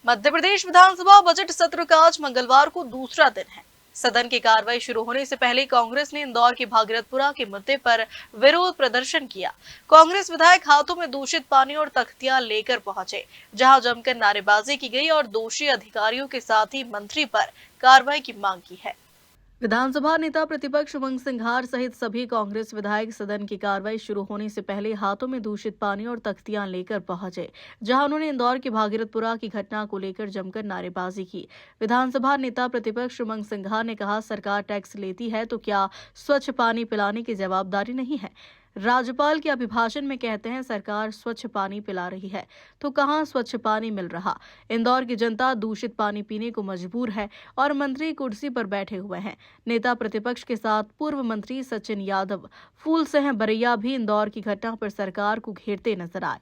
मध्य प्रदेश विधानसभा budget सत्र का आज मंगलवार को दूसरा दिन है। सदन की कार्रवाई शुरू होने से पहले कांग्रेस ने इंदौर के भागीरथपुरा के मुद्दे पर विरोध प्रदर्शन किया। कांग्रेस विधायक हाथों में दूषित पानी और तख्तियां लेकर पहुंचे, जहां जमकर नारेबाजी की गई और दोषी अधिकारियों के साथ ही मंत्री पर कार्रवाई की मांग की है। विधानसभा नेता प्रतिपक्ष उमंग सिंघार सहित सभी कांग्रेस विधायक सदन की कार्रवाई शुरू होने से पहले हाथों में दूषित पानी और तख्तियां लेकर पहुंचे, जहां उन्होंने इंदौर के भागीरथपुरा की घटना को लेकर जमकर नारेबाजी की। विधानसभा नेता प्रतिपक्ष उमंग सिंघार ने कहा, सरकार टैक्स लेती है तो क्या स्वच्छ पानी पिलाने की जवाबदारी नहीं है? राज्यपाल के अभिभाषण में कहते हैं सरकार स्वच्छ पानी पिला रही है, तो कहां स्वच्छ पानी मिल रहा? इंदौर की जनता दूषित पानी पीने को मजबूर है और मंत्री कुर्सी पर बैठे हुए हैं। नेता प्रतिपक्ष के साथ पूर्व मंत्री सचिन यादव, फूलसिंह बरैया भी इंदौर की घटना पर सरकार को घेरते नजर आए।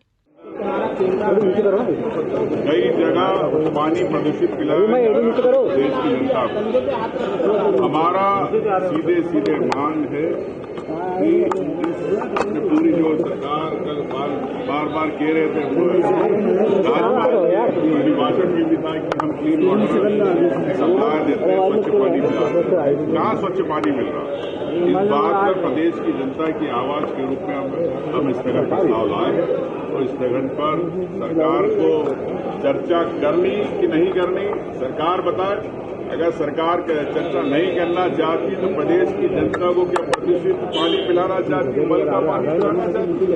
कई जगह पानी प्रदूषित पिलाया देश की जनता को। हमारा सीधे सीधे मांग है कि पूरी जो सरकार कल बार बार कह रहे थे वो अभिभाषण में भी था कि हम क्लीन वाटर सप्लाई देते हैं, स्वच्छ पानी पिलाते हैं। कहाँ स्वच्छ पानी मिल रहा? इस बात पर प्रदेश की जनता की आवाज के रूप में हम स्थगन प्रस्ताव लाए हैं और स्थगन पर सरकार को चर्चा करनी कि नहीं करनी सरकार बताए। अगर सरकार चर्चा नहीं करना चाहती तो प्रदेश की जनता को क्या प्रदूषित पानी पिलाना चाहती, मल का पानी पिलाना चाहती,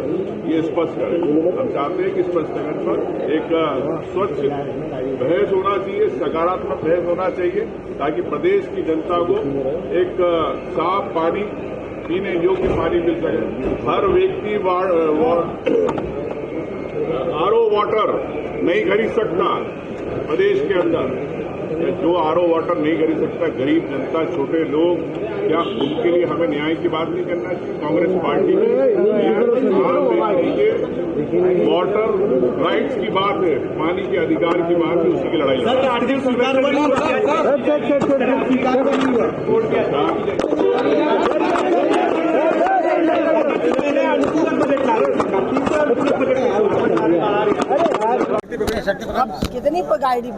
ये स्पष्ट करें। हम चाहते हैं कि इस पर स्थगन पर एक स्वच्छ बहस होना चाहिए, सकारात्मक बहस होना चाहिए, ताकि प्रदेश की जनता को एक साफ पानी पीने योग्य पानी मिल सके। हर व्यक्ति आरओ वाटर नहीं खरीद सकता प्रदेश के अंदर। जो आरओ वाटर नहीं खरीद सकता, गरीब जनता, छोटे लोग, क्या उनके लिए हमें न्याय की बात नहीं करना चाहिए? कांग्रेस पार्टी की वाटर राइट्स की बात है, पानी के अधिकार की बात है, उसी की लड़ाई कितनी गाड़ी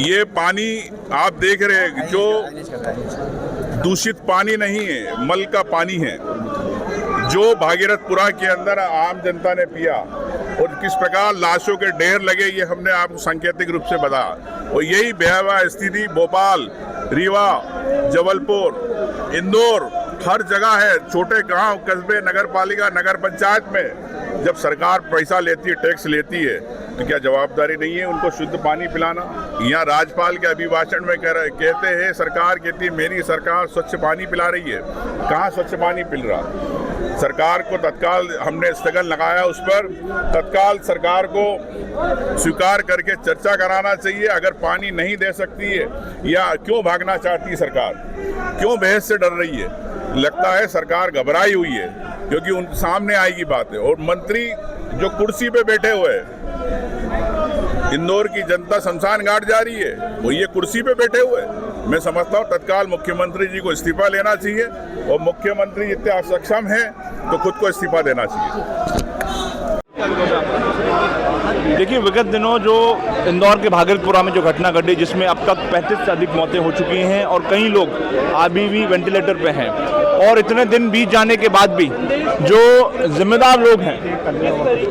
ये पानी आप देख रहे हैं, जो दूषित पानी नहीं है, मल का पानी है, जो भागीरथपुरा के अंदर आम जनता ने पिया और किस प्रकार लाशों के ढेर लगे, ये हमने आपको सांकेतिक रूप से बताया। और यही भयावह स्थिति भोपाल, रीवा, जबलपुर, इंदौर, हर जगह है। छोटे गांव, कस्बे, नगर पालिका, नगर पंचायत में जब सरकार पैसा लेती है, टैक्स लेती है, तो क्या जवाबदारी नहीं है उनको शुद्ध पानी पिलाना? यहाँ राज्यपाल के अभिभाषण में कहते हैं, सरकार कहती है मेरी सरकार स्वच्छ पानी पिला रही है। कहाँ स्वच्छ पानी पिल रहा? सरकार को तत्काल हमने स्थगन लगाया, उस पर तत्काल सरकार को स्वीकार करके चर्चा कराना चाहिए। अगर पानी नहीं दे सकती है या क्यों भागना चाहती है सरकार, क्यों बहस से डर रही है? लगता है सरकार घबराई हुई है, क्योंकि उन सामने आएगी बातें। और मंत्री जो कुर्सी पे बैठे हुए हैं, इंदौर की जनता शमशान घाट जा रही है, वो ये कुर्सी पे बैठे हुए हैं। मैं समझता हूँ तत्काल मुख्यमंत्री जी को इस्तीफा लेना चाहिए और मुख्यमंत्री इतने असक्षम हैं तो खुद को इस्तीफा देना चाहिए। देखिए, विगत दिनों जो इंदौर के भागीरथपुरा में जो घटना घटी, जिसमें अब तक 35 से अधिक मौतें हो चुकी हैं और कई लोग अभी भी वेंटिलेटर पे हैं, और इतने दिन बीत जाने के बाद भी जो जिम्मेदार लोग हैं,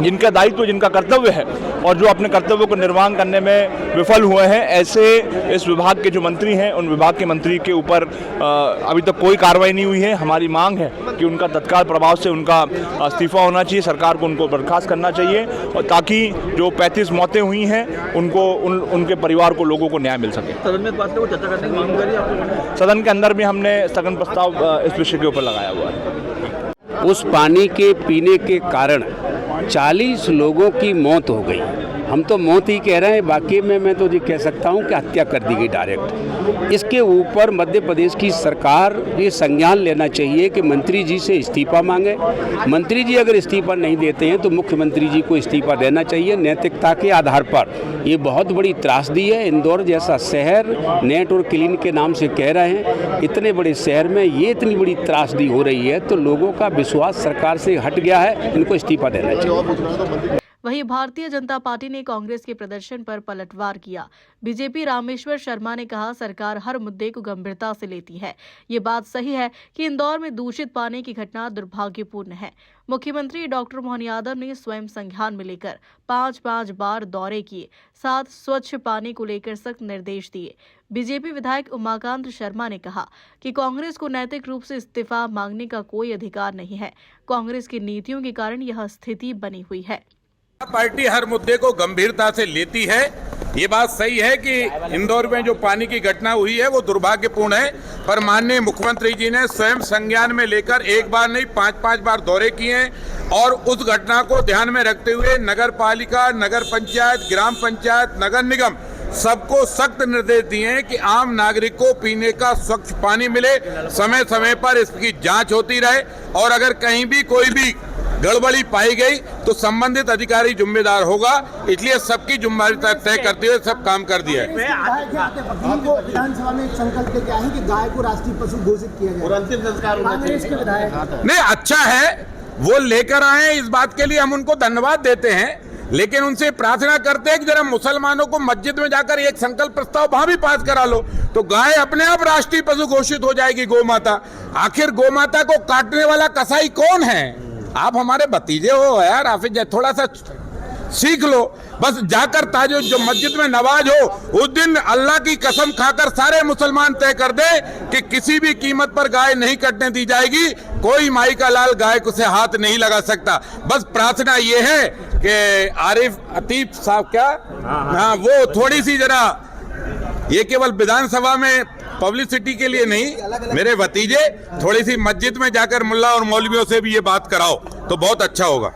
जिनका दायित्व, जिनका कर्तव्य है और जो अपने कर्तव्यों को निर्वहन करने में विफल हुए हैं, ऐसे इस विभाग के जो मंत्री हैं, उन विभाग के मंत्री के ऊपर अभी तक कोई कार्रवाई नहीं हुई है। हमारी मांग है कि उनका तत्काल प्रभाव से उनका इस्तीफा होना चाहिए, सरकार को उनको बर्खास्त करना चाहिए, और ताकि जो 35 मौतें हुई हैं उनको उनके परिवार को, लोगों को न्याय मिल सके। सदन में बात को चर्चा करने की मांग करी आपने? सदन के अंदर भी हमने स्थगन प्रस्ताव इस विषय के ऊपर लगाया हुआ है। उस पानी के पीने के कारण 40 लोगों की मौत हो गई। हम तो मौत ही कह रहे हैं, बाकी में मैं तो ये कह सकता हूँ कि हत्या कर दी गई डायरेक्ट। इसके ऊपर मध्य प्रदेश की सरकार ये संज्ञान लेना चाहिए कि मंत्री जी से इस्तीफा मांगे। मंत्री जी अगर इस्तीफा नहीं देते हैं तो मुख्यमंत्री जी को इस्तीफा देना चाहिए नैतिकता के आधार पर। ये बहुत बड़ी त्रासदी है। इंदौर जैसा शहर नेट और क्लीन के नाम से कह रहे हैं, इतने बड़े शहर में ये इतनी बड़ी त्रासदी हो रही है तो लोगों का विश्वास सरकार से हट गया है, इनको इस्तीफा देना चाहिए। वहीं भारतीय जनता पार्टी ने कांग्रेस के प्रदर्शन पर पलटवार किया। बीजेपी रामेश्वर शर्मा ने कहा, सरकार हर मुद्दे को गंभीरता से लेती है। ये बात सही है कि इंदौर में दूषित पानी की घटना दुर्भाग्यपूर्ण है। मुख्यमंत्री डॉक्टर मोहन यादव ने स्वयं संज्ञान में लेकर 5-5 बार दौरे किए, साथ स्वच्छ पानी को लेकर सख्त निर्देश दिए। बीजेपी विधायक उमाकांत शर्मा ने कहा कि कांग्रेस को नैतिक रूप से इस्तीफा मांगने का कोई अधिकार नहीं है। कांग्रेस की नीतियों के कारण यह स्थिति बनी हुई है। पार्टी हर मुद्दे को गंभीरता से लेती है। ये बात सही है कि इंदौर में जो पानी की घटना हुई है वो दुर्भाग्यपूर्ण है, पर माननीय मुख्यमंत्री जी ने स्वयं संज्ञान में लेकर एक बार नहीं 5-5 बार दौरे किए हैं और उस घटना को ध्यान में रखते हुए नगर पालिका, नगर पंचायत, ग्राम पंचायत, नगर निगम सबको सख्त निर्देश दिए हैं कि आम नागरिक को पीने का स्वच्छ पानी मिले, समय समय पर इसकी जांच होती रहे और अगर कहीं भी कोई भी गड़बड़ी पाई गई तो संबंधित अधिकारी जिम्मेदार होगा। इसलिए सबकी जिम्मेदारी तय करते हुए सब काम कर दिया है। विधानसभा में एक संकल्प लेके आए हैं कि गाय को राष्ट्रीय पशु घोषित किया जाए और अंतिम संस्कार कांग्रेस के विधायक नहीं, अच्छा है वो लेकर आए, इस बात के लिए हम उनको धन्यवाद देते हैं, लेकिन उनसे प्रार्थना करते हैं कि जरा मुसलमानों को मस्जिद में जाकर एक संकल्प प्रस्ताव वहां भी पास करा लो तो गाय अपने आप राष्ट्रीय पशु घोषित हो जाएगी, गौ माता। आखिर गौ माता को काटने वाला कसाई कौन है? आप हमारे भतीजे हो यार, आप थोड़ा सा सीख लो। बस जाकर ताजो जो मस्जिद में नमाज हो उस दिन अल्लाह की कसम खाकर सारे मुसलमान तय कर दे कि किसी भी कीमत पर गाय नहीं कटने दी जाएगी, कोई माई का लाल गाय को से हाथ नहीं लगा सकता। बस प्रार्थना ये है कि आरिफ अतीफ साहब क्या हाँ वो थोड़ी सी जरा ये केवल विधानसभा में पब्लिसिटी के लिए नहीं, मेरे भतीजे थोड़ी सी मस्जिद में जाकर मुल्ला और मौलवियों से भी ये बात कराओ तो बहुत अच्छा होगा।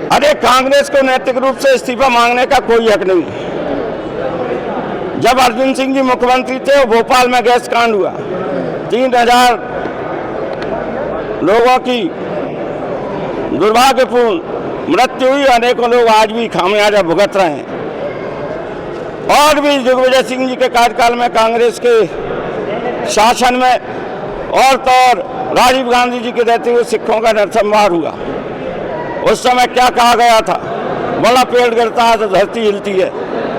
अरे कांग्रेस को नैतिक रूप से इस्तीफा मांगने का कोई हक नहीं। जब अर्जुन सिंह जी मुख्यमंत्री थे भोपाल में गैस कांड हुआ, 3000 लोगों की दुर्भाग्यपूर्ण मृत्यु हुई, अनेकों लोग आज भी खामियाजा भुगत रहे हैं। और भी दिग्विजय सिंह जी के कार्यकाल में कांग्रेस के शासन में और तो और राजीव गांधी जी के रहते हुए सिखों का नरसंहार हुआ। उस समय क्या कहा गया था, बड़ा पेड़ गिरता है तो धरती हिलती है।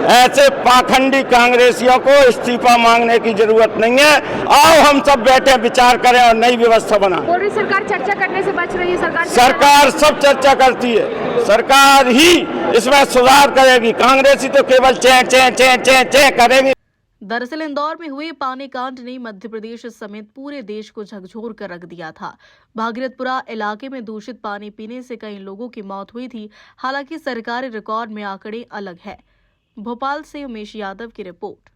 ऐसे पाखंडी कांग्रेसियों को इस्तीफा मांगने की जरूरत नहीं है। आओ हम सब बैठे विचार करें और नई व्यवस्था बनाएं। पूरी सरकार चर्चा करने से बच रही है। सरकार सब चर्चा करती है, सरकार ही इसमें सुधार करेगी। कांग्रेसी तो केवल चे चे चे चे चे करेगी। दरअसल इंदौर में हुए पानी कांड ने मध्य प्रदेश समेत पूरे देश को झकझोर कर रख दिया था। भागीरथपुरा इलाके में दूषित पानी पीने से कई लोगों की मौत हुई थी। हालांकि सरकारी रिकॉर्ड में आंकड़े अलग है। भोपाल से उमेश यादव की रिपोर्ट।